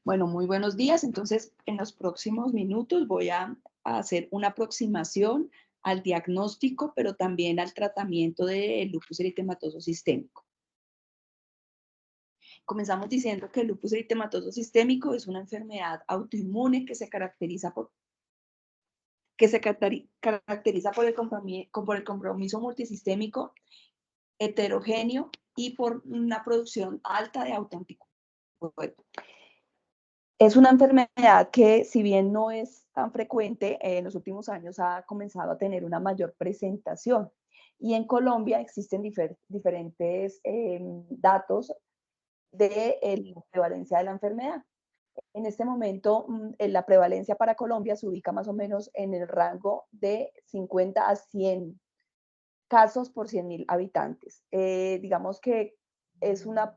Bueno, muy buenos días. Entonces, en los próximos minutos voy a hacer una aproximación al diagnóstico, pero también al tratamiento del lupus eritematoso sistémico. Comenzamos diciendo que el lupus eritematoso sistémico es una enfermedad autoinmune que se caracteriza por el compromiso multisistémico heterogéneo y por una producción alta de autoanticuerpos. Es una enfermedad que, si bien no es tan frecuente, en los últimos años ha comenzado a tener una mayor presentación. Y en Colombia existen diferentes datos de la prevalencia de la enfermedad. En este momento, la prevalencia para Colombia se ubica más o menos en el rango de 50 a 100 casos por 100.000 habitantes. Digamos que es una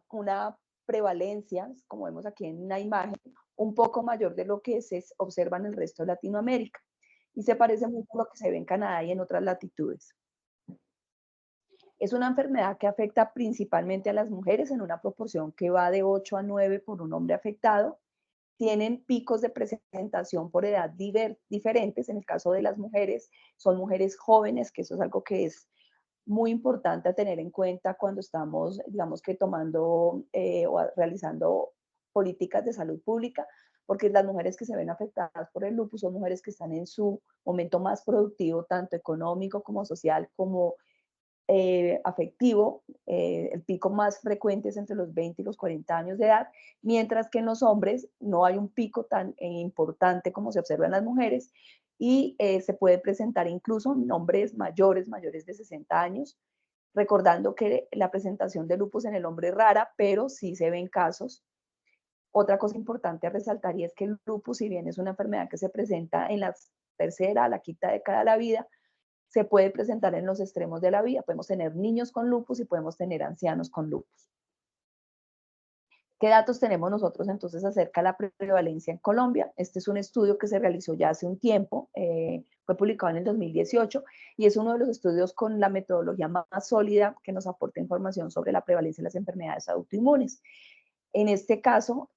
prevalencia, como vemos aquí en la imagen, un poco mayor de lo que se observa en el resto de Latinoamérica. Y se parece mucho a lo que se ve en Canadá y en otras latitudes. Es una enfermedad que afecta principalmente a las mujeres en una proporción que va de 8 a 9 por un hombre afectado. Tienen picos de presentación por edad diferentes. En el caso de las mujeres, son mujeres jóvenes, que eso es algo que es muy importante a tener en cuenta cuando estamos, digamos que tomando o realizando políticas de salud pública, porque las mujeres que se ven afectadas por el lupus son mujeres que están en su momento más productivo, tanto económico como social, como afectivo. El pico más frecuente es entre los 20 y los 40 años de edad, mientras que en los hombres no hay un pico tan importante como se observa en las mujeres, y se puede presentar incluso en hombres mayores de 60 años, recordando que la presentación de lupus en el hombre es rara, pero sí se ven casos. Otra cosa importante a resaltar, y es que el lupus, si bien es una enfermedad que se presenta en la tercera a la quinta década de la vida, se puede presentar en los extremos de la vida. Podemos tener niños con lupus y podemos tener ancianos con lupus. ¿Qué datos tenemos nosotros entonces acerca de la prevalencia en Colombia? Este es un estudio que se realizó ya hace un tiempo, fue publicado en el 2018, y es uno de los estudios con la metodología más sólida que nos aporta información sobre la prevalencia de las enfermedades autoinmunes. En este caso,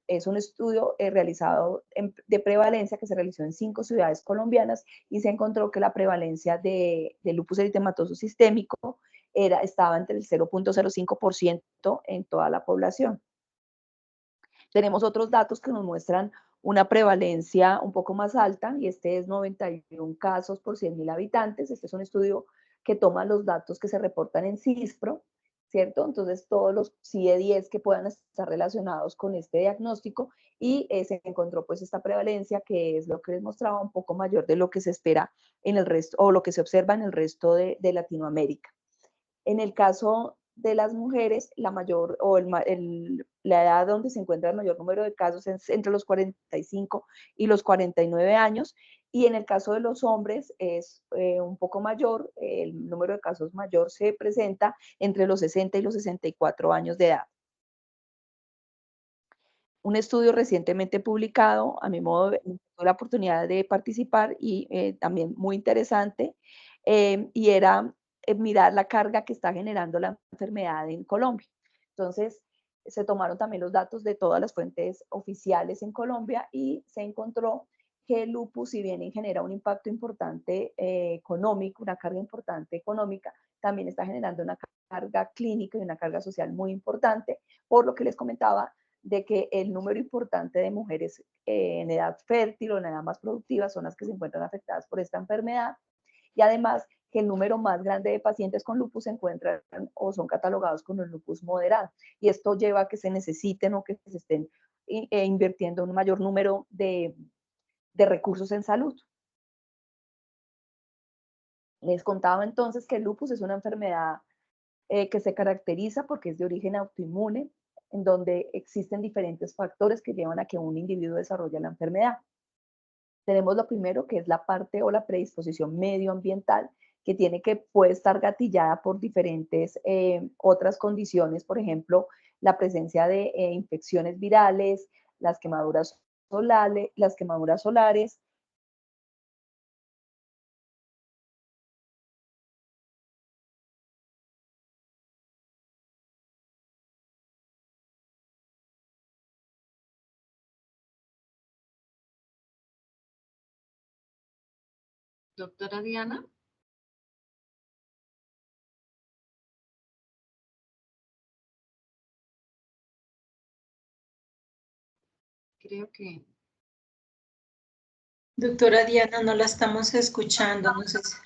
es un estudio realizado de prevalencia que se realizó en 5 ciudades colombianas, y se encontró que la prevalencia de lupus eritematoso sistémico estaba entre el 0.05% en toda la población. Tenemos otros datos que nos muestran una prevalencia un poco más alta, y este es 91 casos por 100.000 habitantes. Este es un estudio que toma los datos que se reportan en CISPRO, ¿cierto? Entonces, todos los CIE-10 que puedan estar relacionados con este diagnóstico, y se encontró pues esta prevalencia, que es lo que les mostraba, un poco mayor de lo que se espera en el resto, o lo que se observa en el resto de Latinoamérica. En el caso de las mujeres, la mayor o la edad donde se encuentra el mayor número de casos es entre los 45 y los 49 años, y en el caso de los hombres es un poco mayor. El número de casos mayor se presenta entre los 60 y los 64 años de edad. Un estudio recientemente publicado, a mi modo de ver, tuve la oportunidad de participar, y también muy interesante, y era mirar la carga que está generando la enfermedad en Colombia. Entonces, se tomaron también los datos de todas las fuentes oficiales en Colombia, y se encontró que el lupus, si bien genera un impacto importante económico, una carga importante económica, también está generando una carga clínica y una carga social muy importante, por lo que les comentaba de que el número importante de mujeres en edad fértil o en edad más productiva son las que se encuentran afectadas por esta enfermedad, y además que el número más grande de pacientes con lupus se encuentran o son catalogados con un lupus moderado, y esto lleva a que se necesiten o que se estén invirtiendo un mayor número de recursos en salud. Les contaba entonces que el lupus es una enfermedad que se caracteriza porque es de origen autoinmune, en donde existen diferentes factores que llevan a que un individuo desarrolle la enfermedad. Tenemos lo primero, que es la parte o la predisposición medioambiental, que puede estar gatillada por diferentes otras condiciones, por ejemplo, la presencia de infecciones virales, las quemaduras solares, Doctora Diana. Creo que... Doctora Diana, no la estamos escuchando. No sé si...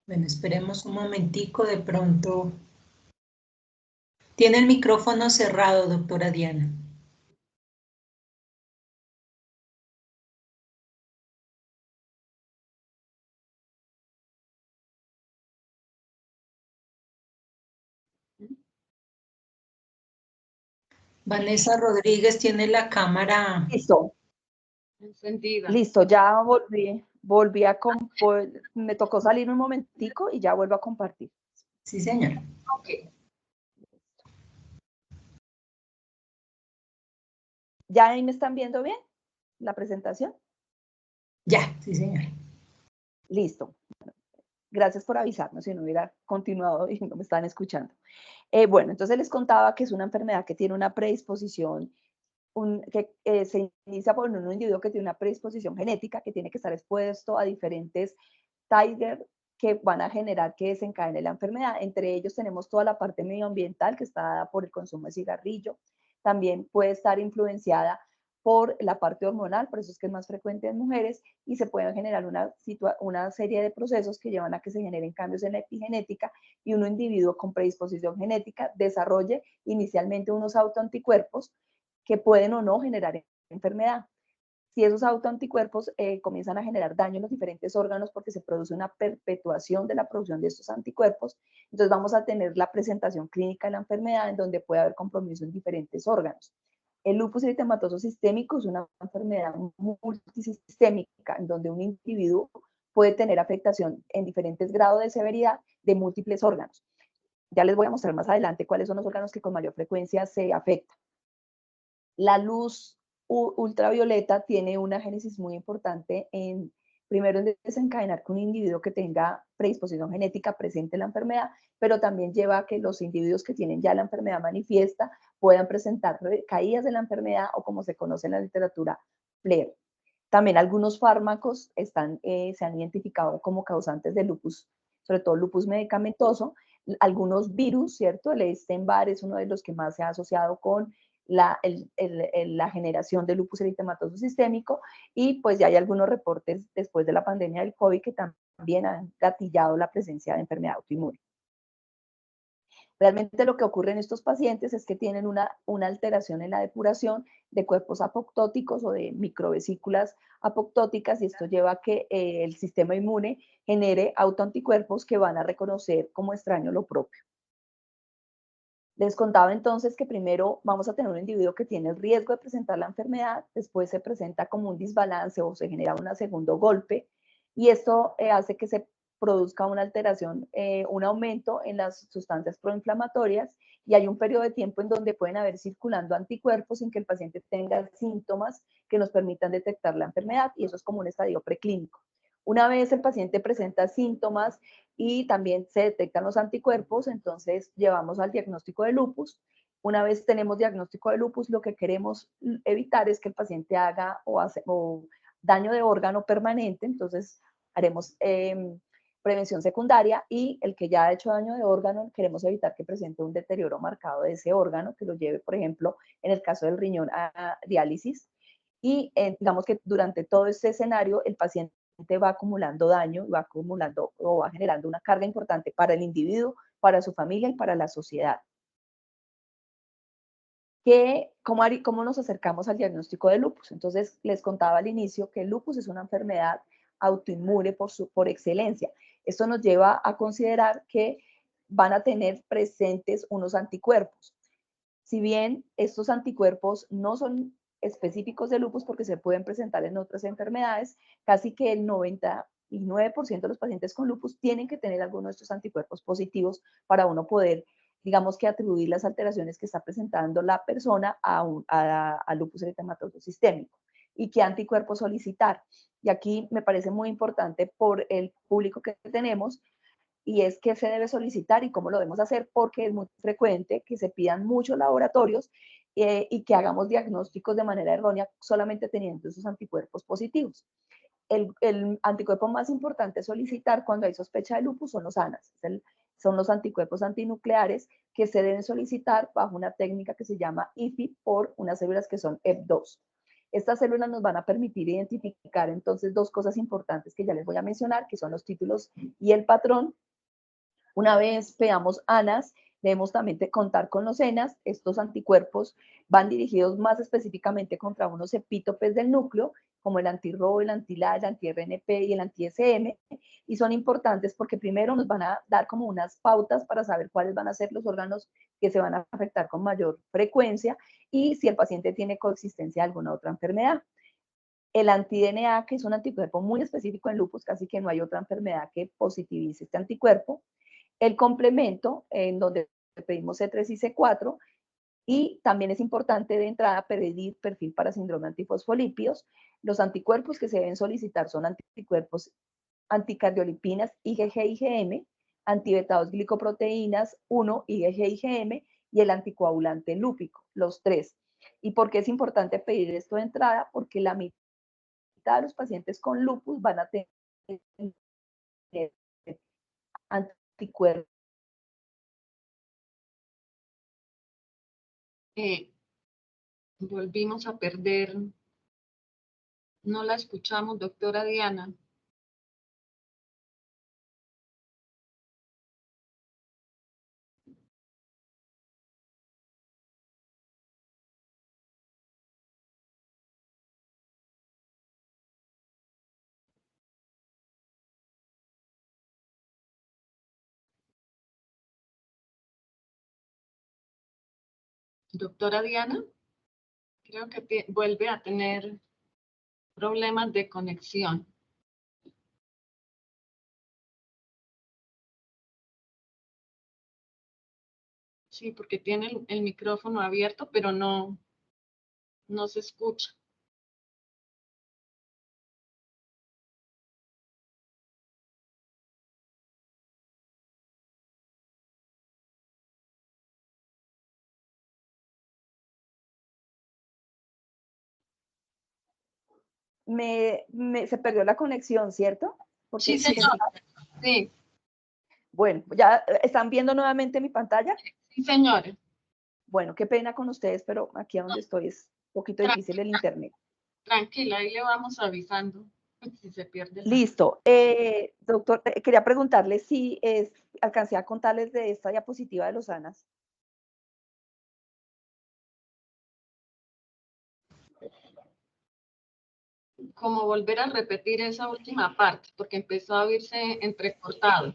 Bueno, esperemos un momentico, de pronto. Tiene el micrófono cerrado, doctora Diana. Vanessa Rodríguez tiene la cámara Listo. Encendida. Listo, ya volví me tocó salir un momentico y ya vuelvo a compartir. Sí, señora. Ok. ¿Ya ahí me están viendo bien la presentación? Ya, sí, señora. Listo. Gracias por avisarnos, si no hubiera continuado y no me están escuchando. Bueno, entonces les contaba que es una enfermedad que tiene una predisposición, que se inicia por un individuo que tiene una predisposición genética, que tiene que estar expuesto a diferentes triggers que van a generar que desencadene la enfermedad. Entre ellos tenemos toda la parte medioambiental que está dada por el consumo de cigarrillo. También puede estar influenciada por la parte hormonal, por eso es que es más frecuente en mujeres, y se pueden generar una serie de procesos que llevan a que se generen cambios en la epigenética y un individuo con predisposición genética desarrolle inicialmente unos autoanticuerpos que pueden o no generar enfermedad. Si esos autoanticuerpos comienzan a generar daño en los diferentes órganos porque se produce una perpetuación de la producción de estos anticuerpos, entonces vamos a tener la presentación clínica de la enfermedad en donde puede haber compromiso en diferentes órganos. El lupus eritematoso sistémico es una enfermedad multisistémica en donde un individuo puede tener afectación en diferentes grados de severidad de múltiples órganos. Ya les voy a mostrar más adelante cuáles son los órganos que con mayor frecuencia se afectan. La luz ultravioleta tiene una génesis muy importante primero en desencadenar que un individuo que tenga predisposición genética presente la enfermedad, pero también lleva a que los individuos que tienen ya la enfermedad manifiesta puedan presentar caídas de la enfermedad o como se conoce en la literatura, flare. También algunos fármacos se han identificado como causantes de lupus, sobre todo lupus medicamentoso. Algunos virus, ¿cierto? El Epstein-Barr es uno de los que más se ha asociado con la generación de lupus eritematoso sistémico, y pues ya hay algunos reportes después de la pandemia del COVID que también han gatillado la presencia de enfermedad autoinmune. Realmente lo que ocurre en estos pacientes es que tienen una alteración en la depuración de cuerpos apoptóticos o de microvesículas apoptóticas, y esto lleva a que el sistema inmune genere autoanticuerpos que van a reconocer como extraño lo propio. Les contaba entonces que primero vamos a tener un individuo que tiene el riesgo de presentar la enfermedad, después se presenta como un desbalance o se genera un segundo golpe, y esto hace que se produzca una alteración, un aumento en las sustancias proinflamatorias, y hay un periodo de tiempo en donde pueden haber circulando anticuerpos sin que el paciente tenga síntomas que nos permitan detectar la enfermedad, y eso es como un estadio preclínico. Una vez el paciente presenta síntomas y también se detectan los anticuerpos, entonces llevamos al diagnóstico de lupus. Una vez tenemos diagnóstico de lupus, lo que queremos evitar es que el paciente haga o daño de órgano permanente, entonces haremos prevención secundaria, y el que ya ha hecho daño de órgano, queremos evitar que presente un deterioro marcado de ese órgano, que lo lleve, por ejemplo, en el caso del riñón, a diálisis. Y digamos que durante todo este escenario el paciente va acumulando daño, va acumulando o va generando una carga importante para el individuo, para su familia y para la sociedad. ¿Cómo nos acercamos al diagnóstico de lupus? Entonces, les contaba al inicio que el lupus es una enfermedad autoinmune por excelencia. Esto nos lleva a considerar que van a tener presentes unos anticuerpos. Si bien estos anticuerpos no son específicos de lupus porque se pueden presentar en otras enfermedades, casi que el 99% de los pacientes con lupus tienen que tener alguno de estos anticuerpos positivos para uno poder, digamos que, atribuir las alteraciones que está presentando la persona a lupus eritematoso sistémico. ¿Y qué anticuerpos solicitar? Y aquí me parece muy importante por el público que tenemos, y es que se debe solicitar y cómo lo debemos hacer, porque es muy frecuente que se pidan muchos laboratorios y que hagamos diagnósticos de manera errónea solamente teniendo esos anticuerpos positivos. El anticuerpo más importante solicitar cuando hay sospecha de lupus son los ANAs, son los anticuerpos antinucleares que se deben solicitar bajo una técnica que se llama IFI por unas células que son EP2. Estas células nos van a permitir identificar entonces dos cosas importantes que ya les voy a mencionar, que son los títulos y el patrón. Una vez veamos ANAs, debemos también contar con los ENAs. Estos anticuerpos van dirigidos más específicamente contra unos epítopes del núcleo, como el anti-RO, el anti-LA, el anti-RNP y el anti-SM, y son importantes porque primero nos van a dar como unas pautas para saber cuáles van a ser los órganos que se van a afectar con mayor frecuencia y si el paciente tiene coexistencia de alguna otra enfermedad. El anti-DNA, que es un anticuerpo muy específico en lupus, casi que no hay otra enfermedad que positivice este anticuerpo. El complemento, en donde pedimos C3 y C4, y también es importante de entrada pedir perfil para síndrome antifosfolípidos. Los anticuerpos que se deben solicitar son anticuerpos anticardiolipinas IgG-IgM, antibetados glicoproteínas 1 IgG-IgM y el anticoagulante lúpico, los tres. ¿Y por qué es importante pedir esto de entrada? Porque la mitad de los pacientes con lupus van a tener anticuerpos. Volvimos a perder. No la escuchamos, doctora Diana. Doctora Diana, creo que vuelve a tener problemas de conexión. Sí, porque tiene el micrófono abierto, pero no se escucha. Se perdió la conexión, ¿cierto? Sí, señora. Sí. Bueno, ¿ya están viendo nuevamente mi pantalla? Sí, señora. Bueno, qué pena con ustedes, pero aquí donde estoy es un poquito difícil el internet. Tranquila, ahí le vamos avisando si se pierde. Listo. Doctor, quería preguntarle si alcancé a contarles de esta diapositiva de los ANAs. Como volver a repetir esa última parte, porque empezó a oírse entrecortado.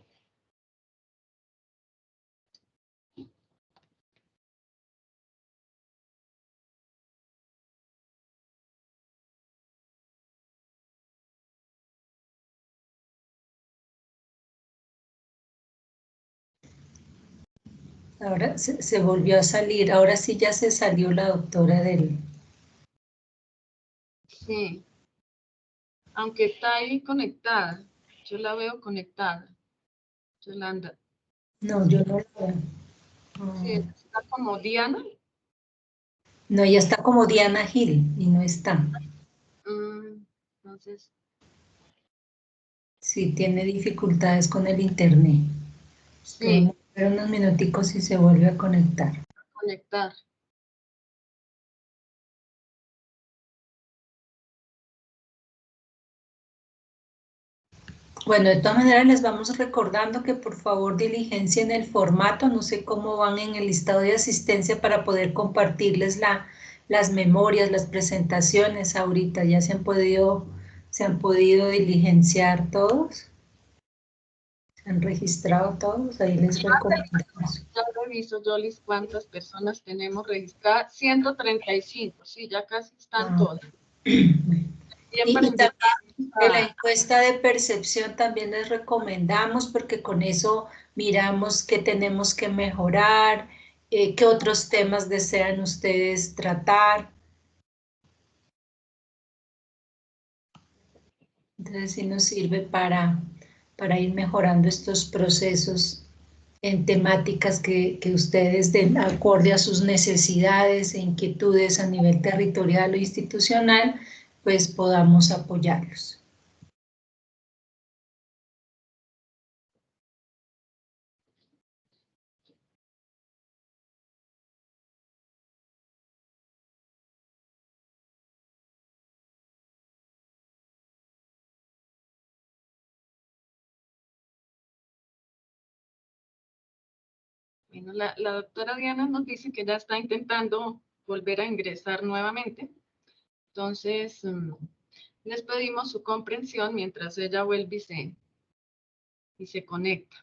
Ahora se volvió a salir, ahora sí ya se salió la doctora del... Sí, aunque está ahí conectada, yo la veo conectada, Yolanda. No, yo no la veo. Sí, está como Diana. No, ella está como Diana Gil y no está. Entonces. Sí, tiene dificultades con el internet. Sí. Vamos a ver unos minuticos y se vuelve a conectar. Conectar. Bueno, de todas maneras les vamos recordando que por favor diligencien el formato, no sé cómo van en el listado de asistencia para poder compartirles las memorias, las presentaciones ahorita, ya se han podido diligenciar todos, se han registrado todos, ahí les recomendamos. Ya reviso, Jolis, cuántas personas tenemos registradas, 135, sí, ya casi están todas. Y también de la encuesta de percepción también les recomendamos porque con eso miramos qué tenemos que mejorar, qué otros temas desean ustedes tratar. Entonces sí nos sirve para ir mejorando estos procesos en temáticas que ustedes den acorde a sus necesidades e inquietudes a nivel territorial o institucional, pues podamos apoyarlos. Bueno, la doctora Diana nos dice que ya está intentando volver a ingresar nuevamente. Entonces, les pedimos su comprensión mientras ella vuelve y se conecta.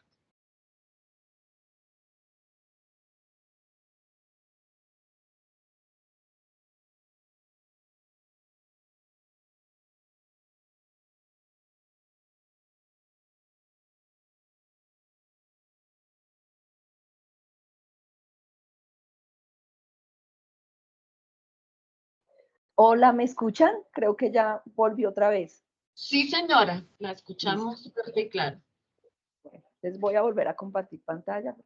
Hola, ¿me escuchan? Creo que ya volvió otra vez. Sí, señora, la escuchamos fuerte y claro. Bueno, les voy a volver a compartir pantalla.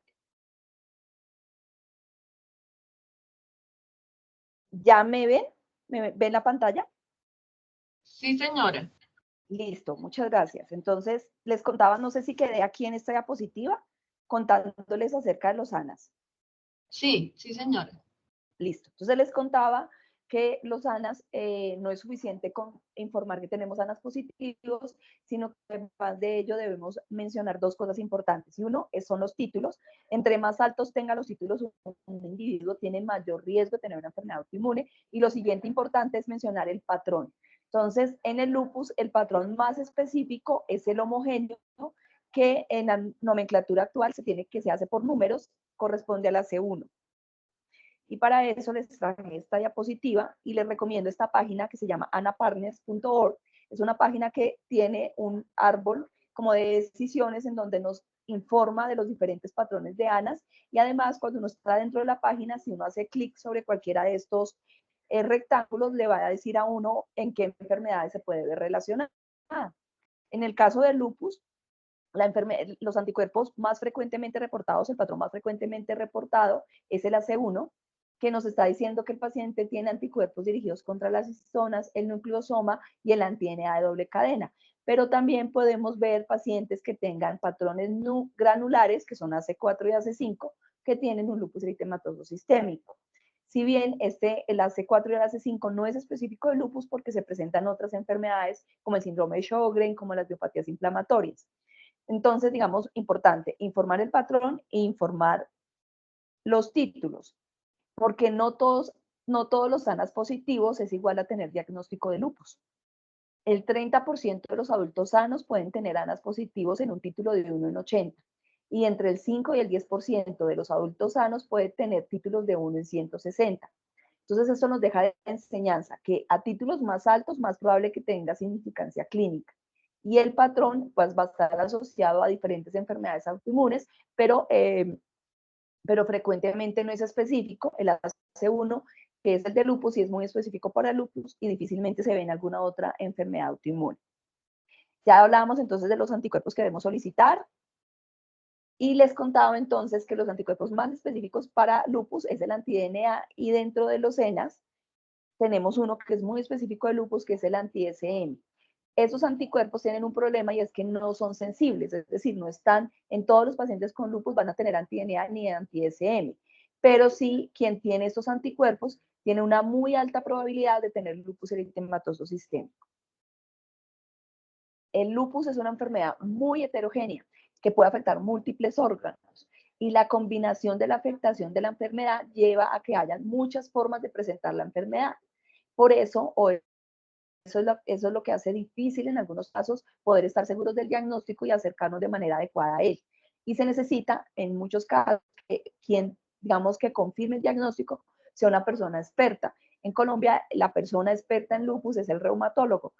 ¿Ya me ven? ¿Me ven la pantalla? Sí, señora. Listo, muchas gracias. Entonces, les contaba, no sé si quedé aquí en esta diapositiva, contándoles acerca de los ANAS. Sí, sí, señora. Listo. Entonces les contaba que los ANAS no es suficiente con informar que tenemos ANAS positivos, sino que además de ello debemos mencionar dos cosas importantes. Y uno son los títulos. Entre más altos tenga los títulos, un individuo tiene mayor riesgo de tener una enfermedad autoinmune. Y lo siguiente importante es mencionar el patrón. Entonces, en el lupus, el patrón más específico es el homogéneo, que en la nomenclatura actual se hace por números, corresponde a la C1. Y para eso les traje esta diapositiva y les recomiendo esta página que se llama anapartners.org. Es una página que tiene un árbol como de decisiones en donde nos informa de los diferentes patrones de ANAS y además cuando uno está dentro de la página, si uno hace clic sobre cualquiera de estos rectángulos, le va a decir a uno en qué enfermedades se puede ver relacionada. En el caso del lupus, los anticuerpos más frecuentemente reportados, el patrón más frecuentemente reportado es el AC1, que nos está diciendo que el paciente tiene anticuerpos dirigidos contra las histonas, el nucleosoma y el anti-NA de doble cadena. Pero también podemos ver pacientes que tengan patrones granulares, que son AC4 y AC5, que tienen un lupus eritematoso sistémico. Si bien el AC4 y el AC5 no es específico de lupus porque se presentan otras enfermedades como el síndrome de Sjögren, como las miopatías inflamatorias. Entonces, digamos, importante, informar el patrón e informar los títulos, porque no todos los ANAS positivos es igual a tener diagnóstico de lupus. El 30% de los adultos sanos pueden tener ANAS positivos en un título de 1 en 80, y entre el 5 y el 10% de los adultos sanos puede tener títulos de 1 en 160. Entonces, esto nos deja de enseñanza que a títulos más altos, más probable que tenga significancia clínica. Y el patrón, pues, va a estar asociado a diferentes enfermedades autoinmunes, pero frecuentemente no es específico. El AC1, que es el de lupus, sí es muy específico para el lupus y difícilmente se ve en alguna otra enfermedad autoinmune. Ya hablábamos entonces de los anticuerpos que debemos solicitar. Y les contaba entonces que los anticuerpos más específicos para lupus es el anti-DNA y dentro de los ENAs tenemos uno que es muy específico de lupus, que es el anti-SM. Esos anticuerpos tienen un problema y es que no son sensibles, es decir, no están en todos los pacientes con lupus van a tener anti-DNA ni anti-SM, pero sí quien tiene estos anticuerpos tiene una muy alta probabilidad de tener lupus eritematoso sistémico. El lupus es una enfermedad muy heterogénea que puede afectar múltiples órganos y la combinación de la afectación de la enfermedad lleva a que haya muchas formas de presentar la enfermedad. Por eso, eso es lo que hace difícil en algunos casos poder estar seguros del diagnóstico y acercarnos de manera adecuada a él. Y se necesita, en muchos casos, que quien, digamos, que confirme el diagnóstico sea una persona experta. En Colombia, la persona experta en lupus es el reumatólogo.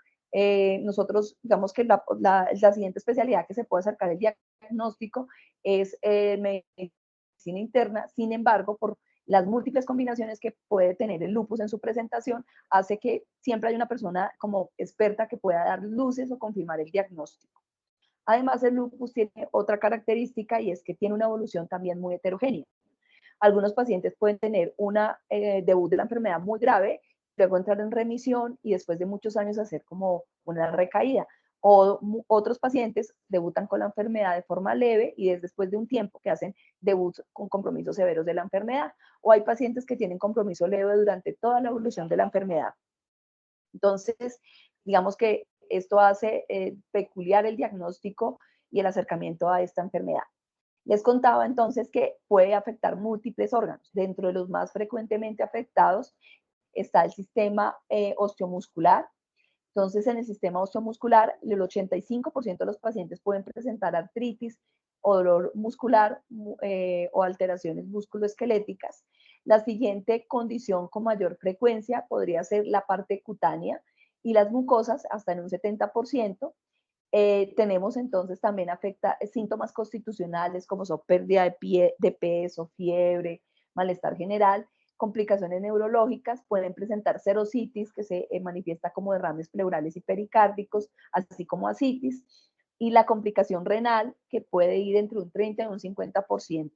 Nosotros, digamos que la siguiente especialidad que se puede acercar el diagnóstico es medicina interna. Sin embargo, por las múltiples combinaciones que puede tener el lupus en su presentación, hace que siempre haya una persona como experta que pueda dar luces o confirmar el diagnóstico. Además, el lupus tiene otra característica y es que tiene una evolución también muy heterogénea. Algunos pacientes pueden tener una debut de la enfermedad muy grave, luego entrar en remisión y después de muchos años hacer como una recaída. O otros pacientes debutan con la enfermedad de forma leve y es después de un tiempo que hacen debuts con compromisos severos de la enfermedad. O hay pacientes que tienen compromiso leve durante toda la evolución de la enfermedad. Entonces, digamos que esto hace peculiar el diagnóstico y el acercamiento a esta enfermedad. Les contaba entonces que puede afectar múltiples órganos. Dentro de los más frecuentemente afectados está el sistema osteomuscular. Entonces, en el sistema osteomuscular, el 85% de los pacientes pueden presentar artritis o dolor muscular o alteraciones musculoesqueléticas. La siguiente condición con mayor frecuencia podría ser la parte cutánea y las mucosas, hasta en un 70%. Tenemos entonces también afecta síntomas constitucionales como son pérdida de peso, fiebre, malestar general, complicaciones neurológicas, pueden presentar serositis que se manifiesta como derrames pleurales y pericárdicos, así como ascitis, y la complicación renal que puede ir entre un 30 y un 50%.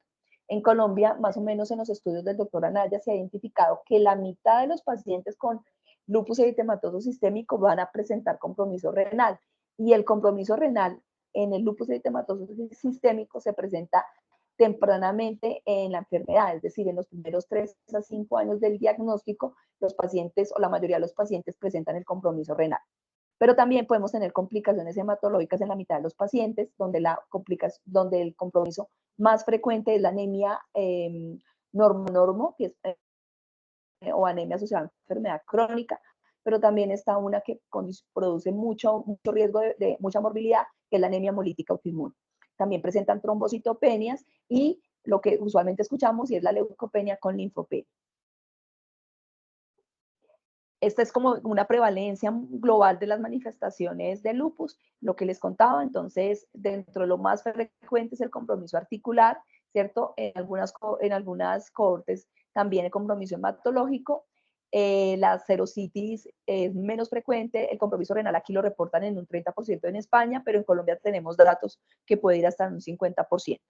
En Colombia, más o menos en los estudios del doctor Anaya, se ha identificado que la mitad de los pacientes con lupus eritematoso sistémico van a presentar compromiso renal, y el compromiso renal en el lupus eritematoso sistémico se presenta tempranamente en la enfermedad, es decir, en los primeros 3 a 5 años del diagnóstico, los pacientes o la mayoría de los pacientes presentan el compromiso renal. Pero también podemos tener complicaciones hematológicas en la mitad de los pacientes, donde el compromiso más frecuente es la anemia normo, que es, o anemia asociada a enfermedad crónica, pero también está una que produce mucho riesgo de mucha morbilidad, que es la anemia hemolítica autoinmune. También presentan trombocitopenias y lo que usualmente escuchamos y es la leucopenia con linfopenia. Esta es como una prevalencia global de las manifestaciones de lupus, lo que les contaba. Entonces, dentro de lo más frecuente es el compromiso articular, ¿cierto? En algunas cohortes también el compromiso hematológico. La serositis es menos frecuente, el compromiso renal aquí lo reportan en un 30% en España, pero en Colombia tenemos datos que puede ir hasta un 50%.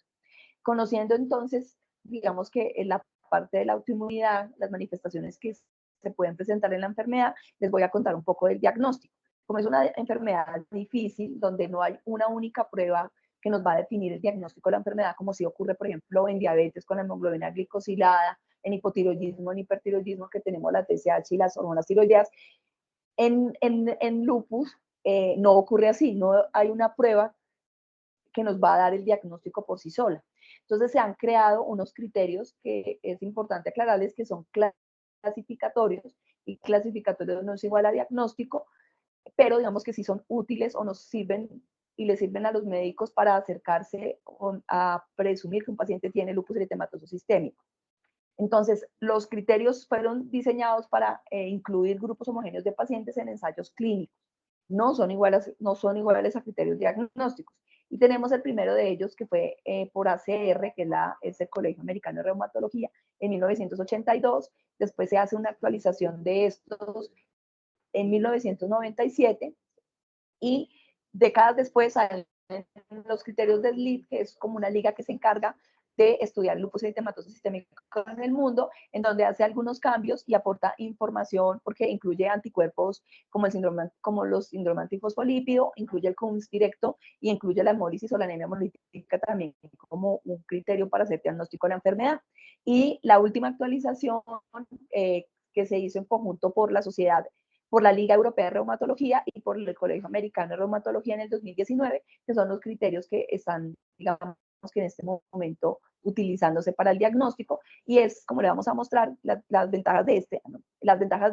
Conociendo entonces, digamos que en la parte de la autoinmunidad, las manifestaciones que se pueden presentar en la enfermedad, les voy a contar un poco del diagnóstico. Como es una enfermedad difícil, donde no hay una única prueba que nos va a definir el diagnóstico de la enfermedad, como si ocurre, por ejemplo, en diabetes con la hemoglobina glicosilada, en hipotiroidismo, en hipertiroidismo, que tenemos la TSH y las hormonas tiroideas. En lupus no ocurre así, no hay una prueba que nos va a dar el diagnóstico por sí sola. Entonces se han creado unos criterios que es importante aclararles que son clasificatorios, y clasificatorios no es igual a diagnóstico, pero digamos que sí son útiles o nos sirven y le sirven a los médicos para acercarse a presumir que un paciente tiene lupus eritematoso sistémico. Entonces, los criterios fueron diseñados para incluir grupos homogéneos de pacientes en ensayos clínicos. No son iguales a criterios diagnósticos. Y tenemos el primero de ellos, que fue por ACR, que es el Colegio Americano de Reumatología, en 1982. Después se hace una actualización de estos en 1997. Y décadas después salen los criterios del LID, que es como una liga que se encarga de estudiar lupus eritematoso sistémico en el mundo, en donde hace algunos cambios y aporta información porque incluye anticuerpos como los síndrome antifosfolípido, incluye el CUMS directo y incluye la hemólisis o la anemia hemolítica también como un criterio para hacer diagnóstico de la enfermedad. Y la última actualización que se hizo en conjunto por la Liga Europea de Reumatología y por el Colegio Americano de Reumatología en el 2019, que son los criterios que están, digamos, que en este momento utilizándose para el diagnóstico, y es, como le vamos a mostrar, las ventajas de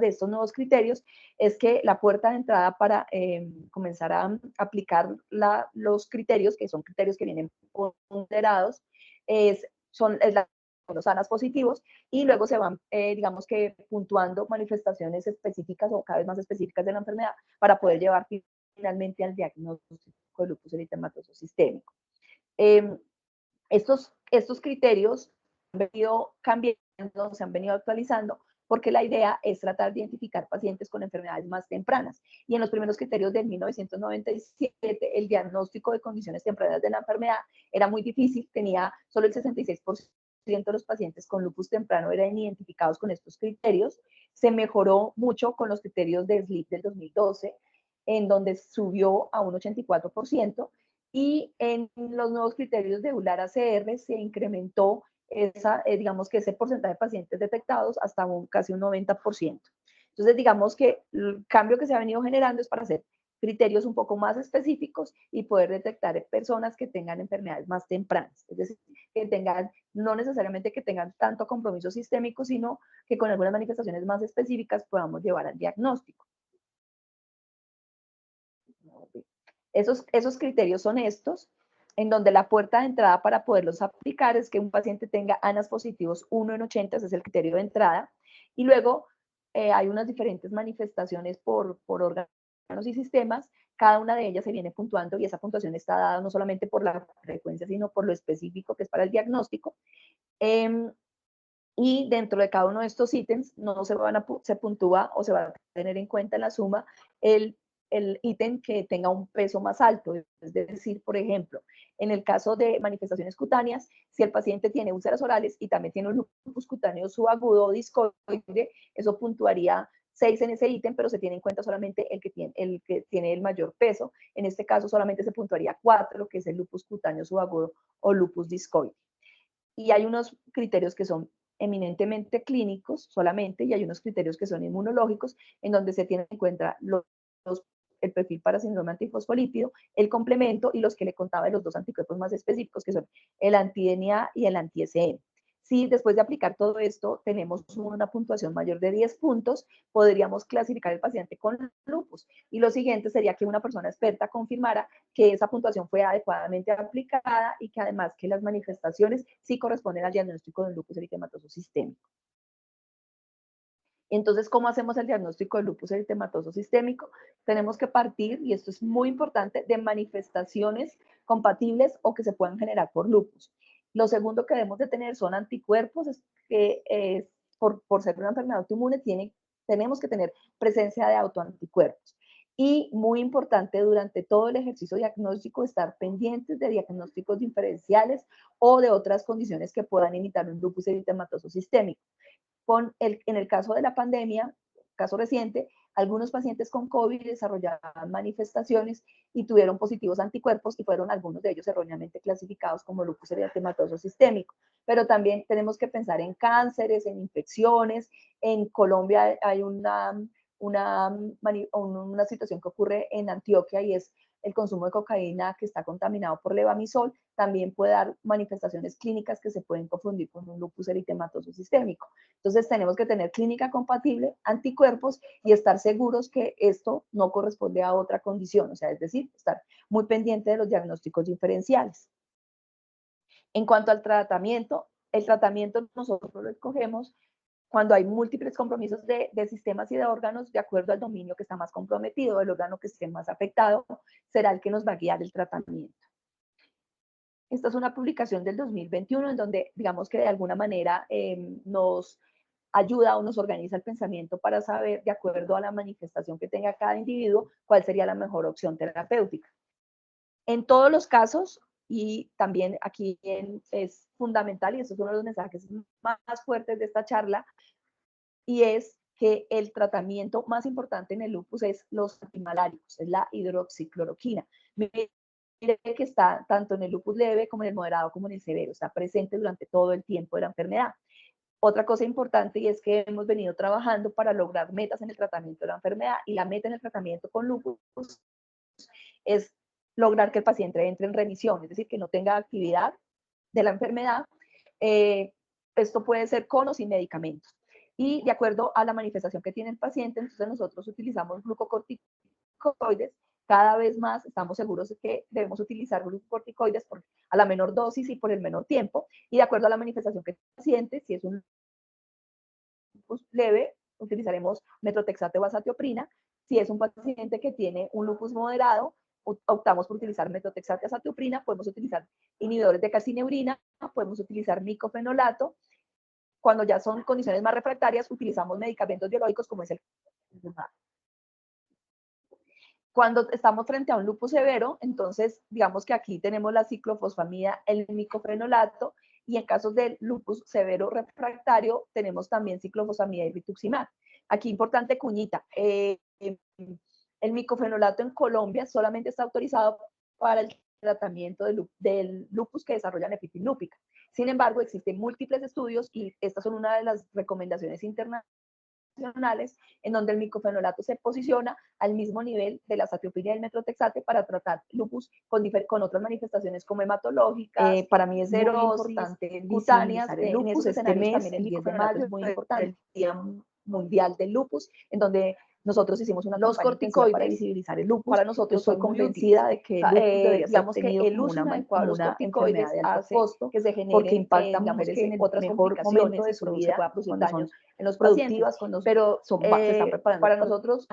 estos nuevos criterios es que la puerta de entrada para comenzar a aplicar los criterios, que son criterios que vienen ponderados, es los ANAS positivos, y luego se van, digamos que puntuando manifestaciones específicas o cada vez más específicas de la enfermedad para poder llevar finalmente al diagnóstico de lupus eritematoso sistémico. Estos criterios han venido cambiando, se han venido actualizando porque la idea es tratar de identificar pacientes con enfermedades más tempranas. Y en los primeros criterios de 1997, el diagnóstico de condiciones tempranas de la enfermedad era muy difícil, tenía solo el 66% de los pacientes con lupus temprano eran identificados con estos criterios. Se mejoró mucho con los criterios de SLIP del 2012, en donde subió a un 84%, y en los nuevos criterios de EULAR-ACR se incrementó digamos que ese porcentaje de pacientes detectados hasta casi un 90%. Entonces, digamos que el cambio que se ha venido generando es para hacer criterios un poco más específicos y poder detectar personas que tengan enfermedades más tempranas, es decir, que tengan, no necesariamente que tengan tanto compromiso sistémico, sino que con algunas manifestaciones más específicas podamos llevar al diagnóstico. Esos criterios son estos, en donde la puerta de entrada para poderlos aplicar es que un paciente tenga ANAS positivos 1 en 80, ese es el criterio de entrada, y luego hay unas diferentes manifestaciones por órganos y sistemas, cada una de ellas se viene puntuando y esa puntuación está dada no solamente por la frecuencia, sino por lo específico que es para el diagnóstico. Y dentro de cada uno de estos ítems no se puntúa o se va a tener en cuenta en la suma el ítem que tenga un peso más alto. Es decir, por ejemplo, en el caso de manifestaciones cutáneas, si el paciente tiene úlceras orales y también tiene un lupus cutáneo subagudo o discoide, eso puntuaría 6 en ese ítem, pero se tiene en cuenta solamente el que tiene el mayor peso. En este caso solamente se puntuaría 4, que es el lupus cutáneo subagudo o lupus discoide. Y hay unos criterios que son eminentemente clínicos solamente, y hay unos criterios que son inmunológicos, en donde se tienen en cuenta el perfil para síndrome antifosfolípido, el complemento y los que le contaba de los dos anticuerpos más específicos, que son el anti-DNA y el anti-SM. Si después de aplicar todo esto tenemos una puntuación mayor de 10 puntos, podríamos clasificar el paciente con lupus. Y lo siguiente sería que una persona experta confirmara que esa puntuación fue adecuadamente aplicada y que además que las manifestaciones sí corresponden al diagnóstico de un lupus eritematoso sistémico. Entonces, ¿cómo hacemos el diagnóstico de lupus eritematoso sistémico? Tenemos que partir, y esto es muy importante, de manifestaciones compatibles o que se puedan generar por lupus. Lo segundo que debemos de tener son anticuerpos, que por ser una enfermedad autoinmune tenemos que tener presencia de autoanticuerpos. Y muy importante, durante todo el ejercicio diagnóstico, estar pendientes de diagnósticos diferenciales o de otras condiciones que puedan imitar un lupus eritematoso sistémico. En el caso de la pandemia, caso reciente, algunos pacientes con COVID desarrollaban manifestaciones y tuvieron positivos anticuerpos y fueron algunos de ellos erróneamente clasificados como lupus eritematoso sistémico. Pero también tenemos que pensar en cánceres, en infecciones. En Colombia hay una situación que ocurre en Antioquia y es el consumo de cocaína que está contaminado por levamisol, también puede dar manifestaciones clínicas que se pueden confundir con un lupus eritematoso sistémico. Entonces tenemos que tener clínica compatible, anticuerpos y estar seguros que esto no corresponde a otra condición, o sea, es decir, estar muy pendiente de los diagnósticos diferenciales. En cuanto al tratamiento, el tratamiento nosotros lo escogemos cuando hay múltiples compromisos de sistemas y de órganos, de acuerdo al dominio que está más comprometido, el órgano que esté más afectado, será el que nos va a guiar el tratamiento. Esta es una publicación del 2021 en donde, digamos que de alguna manera nos ayuda o nos organiza el pensamiento para saber, de acuerdo a la manifestación que tenga cada individuo, cuál sería la mejor opción terapéutica. En todos los casos, y también aquí es fundamental, y esto es uno de los mensajes más fuertes de esta charla, y es que el tratamiento más importante en el lupus es los antimaláricos, es la hidroxicloroquina. Mire que está tanto en el lupus leve como en el moderado como en el severo, está presente durante todo el tiempo de la enfermedad. Otra cosa importante y es que hemos venido trabajando para lograr metas en el tratamiento de la enfermedad, y la meta en el tratamiento con lupus es lograr que el paciente entre en remisión, es decir, que no tenga actividad de la enfermedad. Esto puede ser con o sin medicamentos. Y de acuerdo a la manifestación que tiene el paciente, entonces nosotros utilizamos glucocorticoides. Cada vez más estamos seguros de que debemos utilizar glucocorticoides a la menor dosis y por el menor tiempo. Y de acuerdo a la manifestación que tiene el paciente, si es un lupus leve, utilizaremos metrotexate o azatioprina. Si es un paciente que tiene un lupus moderado, optamos por utilizar metrotexate, azatioprina. Podemos utilizar inhibidores de calcineurina, podemos utilizar micofenolato, cuando ya son condiciones más refractarias, utilizamos medicamentos biológicos como es el Cuando estamos frente a un lupus severo, entonces digamos que aquí tenemos la ciclofosfamida, el micofenolato, y en casos de lupus severo refractario tenemos también ciclofosfamida y rituximab. Aquí importante cuñita, el micofenolato en Colombia solamente está autorizado para el tratamiento del lupus que desarrolla nefritis lúpica. Sin embargo, existen múltiples estudios y estas son una de las recomendaciones internacionales en donde el micofenolato se posiciona al mismo nivel de la azathioprina y el metrotexate para tratar lupus con otras manifestaciones como hematológicas, para mí es muy importante cutáneas, en esos escenarios también el 10 de mayo es muy importante, el Día Mundial del Lupus, en donde nosotros hicimos una campaña intensiva para visibilizar el lupus. Para nosotros estoy convencida de que el lupus debería ser tenido como una enfermedad de alto costo que se genere, porque impacta a mujeres en el mejor momento de su vida, cuando son en los productivas, pero se están preparando para nosotros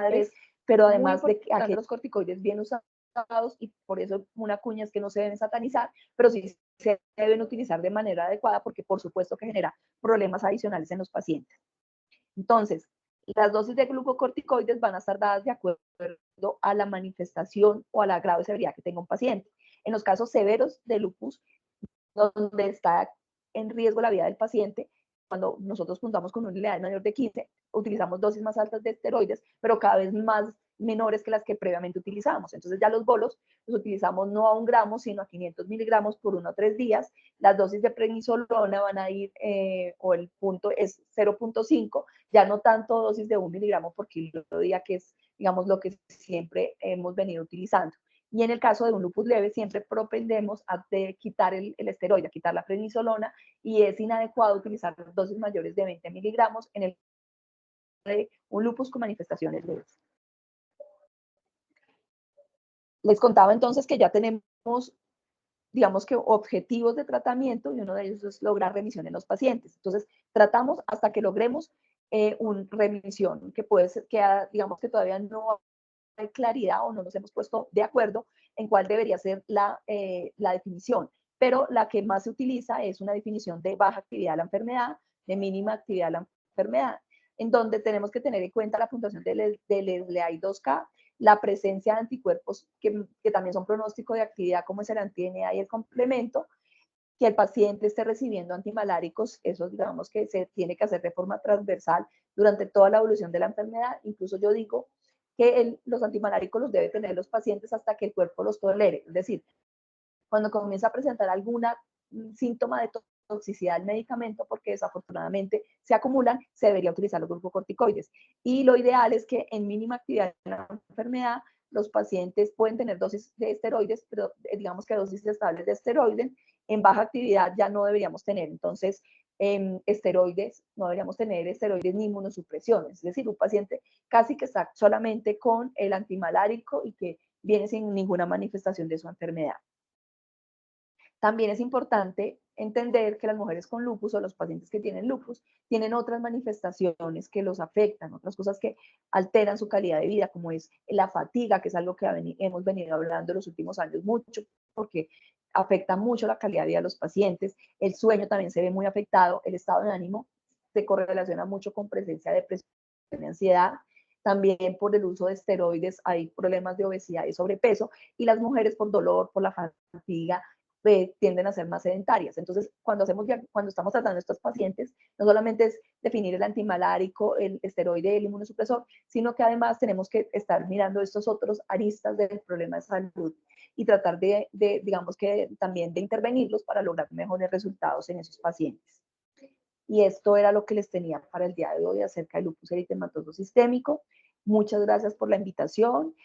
pero además de que los corticoides bien usados, y por eso una cuña es que no se deben satanizar, pero sí se deben utilizar de manera adecuada porque por supuesto que genera problemas adicionales en los pacientes. Entonces, las dosis de glucocorticoides van a estar dadas de acuerdo a la manifestación o a la grado de severidad que tenga un paciente. En los casos severos de lupus, donde está en riesgo la vida del paciente, cuando nosotros contamos con una unidad mayor de 15, utilizamos dosis más altas de esteroides, pero cada vez más menores que las que previamente utilizábamos. Entonces ya los bolos los utilizamos no a 1 gramo, sino a 500 miligramos por 1 o 3 días. Las dosis de prednisolona van a ir, o el punto es 0.5, ya no tanto dosis de 1 miligramo por kilo día, que es, digamos, lo que siempre hemos venido utilizando. Y en el caso de un lupus leve, siempre propendemos a quitar el esteroide, a quitar la prednisolona, y es inadecuado utilizar dosis mayores de 20 miligramos en el de un lupus con manifestaciones leves. Les contaba entonces que ya tenemos, digamos que objetivos de tratamiento, y uno de ellos es lograr remisión en los pacientes. Entonces, tratamos hasta que logremos una remisión, que puede ser, que digamos que todavía no hay claridad o no nos hemos puesto de acuerdo en cuál debería ser la definición, pero la que más se utiliza es una definición de baja actividad de la enfermedad, de mínima actividad de la enfermedad, en donde tenemos que tener en cuenta la puntuación del SLEDAI-2K, la presencia de anticuerpos que también son pronóstico de actividad, como es el anti-DNA y el complemento, que el paciente esté recibiendo antimaláricos, eso digamos que se tiene que hacer de forma transversal durante toda la evolución de la enfermedad. Incluso yo digo que los antimaláricos los debe tener los pacientes hasta que el cuerpo los tolere, es decir, cuando comienza a presentar alguna síntoma de toxicidad del medicamento, porque desafortunadamente se acumulan, se debería utilizar los glucocorticoides. Y lo ideal es que en mínima actividad de la enfermedad, los pacientes pueden tener dosis de esteroides, pero digamos que dosis estables de esteroides. En baja actividad ya no deberíamos tener, entonces, esteroides, no deberíamos tener esteroides ni inmunosupresiones, es decir, un paciente casi que está solamente con el antimalárico y que viene sin ninguna manifestación de su enfermedad. También es importante entender que las mujeres con lupus o los pacientes que tienen lupus tienen otras manifestaciones que los afectan, otras cosas que alteran su calidad de vida, como es la fatiga, que es algo que hemos venido hablando en los últimos años mucho, porque afecta mucho la calidad de vida de los pacientes. El sueño también se ve muy afectado, el estado de ánimo se correlaciona mucho con presencia de depresión y ansiedad. También por el uso de esteroides hay problemas de obesidad y sobrepeso, y las mujeres por dolor, por la fatiga, tienden a ser más sedentarias. Entonces, cuando estamos tratando a estos pacientes, no solamente es definir el antimalárico, el esteroide, el inmunosupresor, sino que además tenemos que estar mirando estos otros aristas del problema de salud y tratar digamos que también de intervenirlos para lograr mejores resultados en esos pacientes. Y esto era lo que les tenía para el día de hoy acerca del lupus eritematoso sistémico. Muchas gracias por la invitación.